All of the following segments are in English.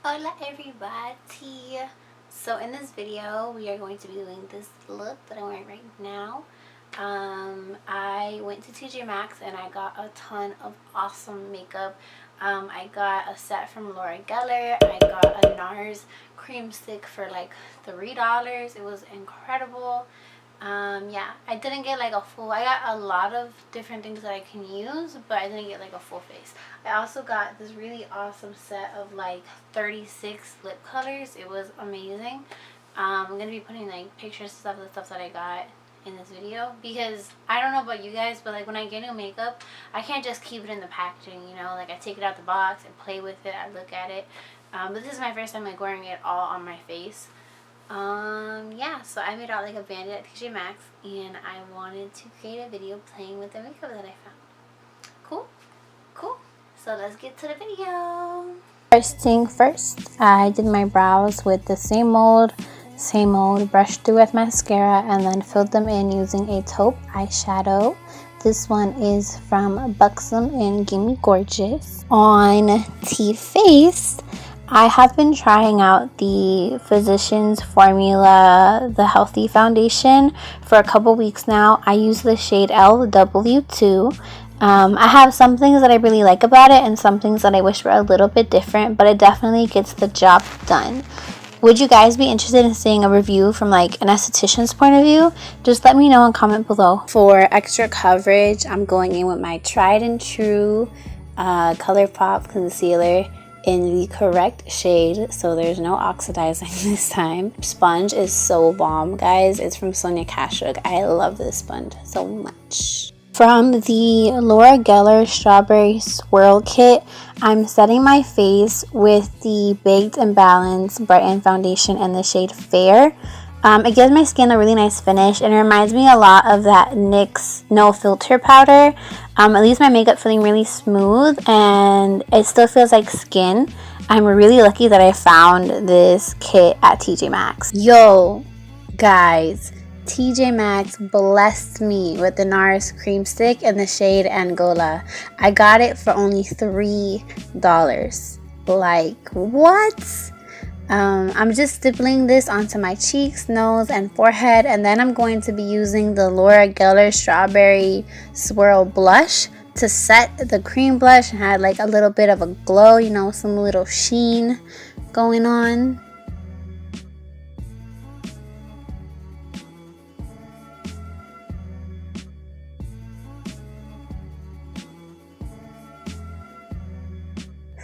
Hola everybody! So in this video we are going to be doing this look that I'm wearing right now. I went to TJ Maxx and I got a ton of awesome makeup. I got a set from Laura Geller. I got a NARS cream stick for like $3. It was incredible. Yeah, I didn't get like a full, I got a lot of different things that I can use, but I didn't get like a full face. I also got this really awesome set of like 36 lip colors. It was amazing. I'm gonna be putting like pictures of the stuff that I got in this video, because I don't know about you guys, but like when I get new makeup, I can't just keep it in the packaging, you know, like I take it out the box and play with it, I look at it. But this is my first time like wearing it all on my face. Yeah, so I made out like a bandit at TJ Maxx and I wanted to create a video playing with the makeup that I found. Cool? So let's get to the video. First thing first, I did my brows with the same mold, brushed through with mascara, and then filled them in using a taupe eyeshadow. This one is from Buxom in Gimme Gorgeous. On T-Face, I have been trying out the Physicians Formula, the Healthy Foundation, for a couple weeks now. I use the shade LW2. I have some things that I really like about it and some things that I wish were a little bit different, but it definitely gets the job done. Would you guys be interested in seeing a review from like an esthetician's point of view? Just let me know and comment below. For extra coverage, I'm going in with my tried and true Colourpop concealer in the correct shade, so there's no oxidizing this time. Sponge is so bomb, guys. It's from Sonia Kashuk. I love this sponge so much. From the Laura Geller Strawberry Swirl Kit, I'm setting my face with the Baked and Balanced Brighten foundation in the shade Fair. It gives my skin a really nice finish and it reminds me a lot of that NYX No Filter powder. It leaves my makeup feeling really smooth and it still feels like skin. I'm really lucky that I found this kit at TJ Maxx. Yo, guys, TJ Maxx blessed me with the NARS cream stick in the shade Anguilla. I got it for only $3. Like, what? I'm just stippling this onto my cheeks, nose, and forehead, and then I'm going to be using the Laura Geller Strawberry Swirl blush to set the cream blush and add like a little bit of a glow, you know, some little sheen going on.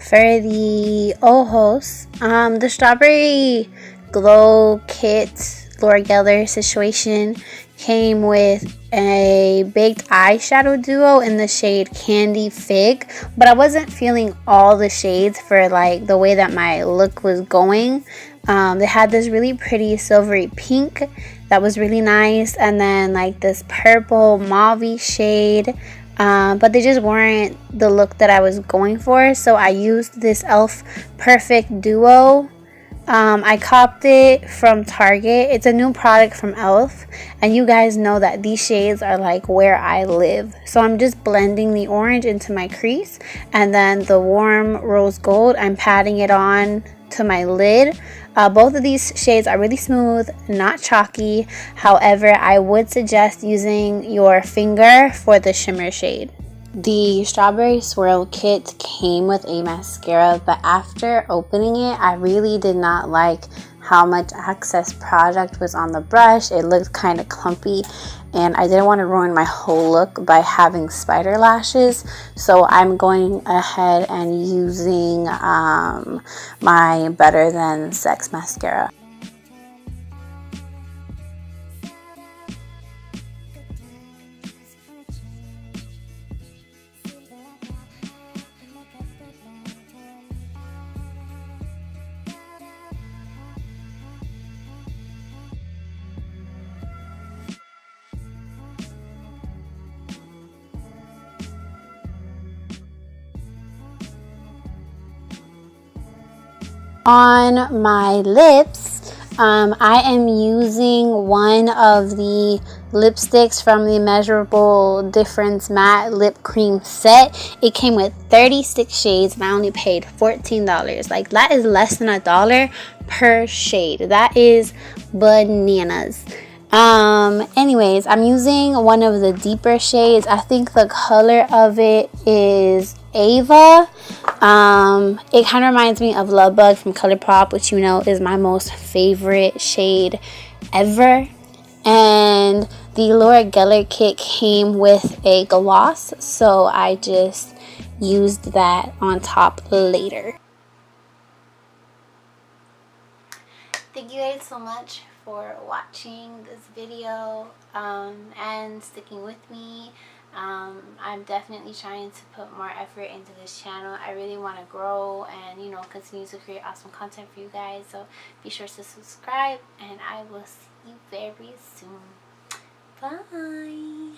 For the ojos, the Strawberry Glow Kit Laura Geller situation came with a baked eyeshadow duo in the shade Candy Fig, but I wasn't feeling all the shades for like the way that my look was going. They had this really pretty silvery pink that was really nice, and then like this purple mauve shade. But they just weren't the look that I was going for, so I used this e.l.f. Perfect Duo. I copped it from Target. It's a new product from e.l.f. and you guys know that these shades are like where I live. So I'm just blending the orange into my crease, and then the warm rose gold, I'm patting it on to my lid. Both of these shades are really smooth, not chalky. However, I would suggest using your finger for the shimmer shade. The Strawberry Swirl Kit came with a mascara, but after opening it, I really did not like how much excess product was on the brush. It looked kind of clumpy and I didn't want to ruin my whole look by having spider lashes, so I'm going ahead and using my Better Than Sex mascara. On my lips, I am using one of the lipsticks from the Measurable Difference Matte Lip Cream Set. It came with 36 shades and I only paid $14. Like, that is less than $1 per shade. That is bananas. Anyways, I'm using one of the deeper shades. I think the color of it is Ava. It kind of reminds me of Love Bug from Colourpop, which you know is my most favorite shade ever. And the Laura Geller kit came with a gloss, so I just used that on top later. Thank you guys so much for watching this video and sticking with me. I'm definitely trying to put more effort into this channel. I really want to grow and, you know, continue to create awesome content for you guys. So be sure to subscribe and I will see you very soon. Bye.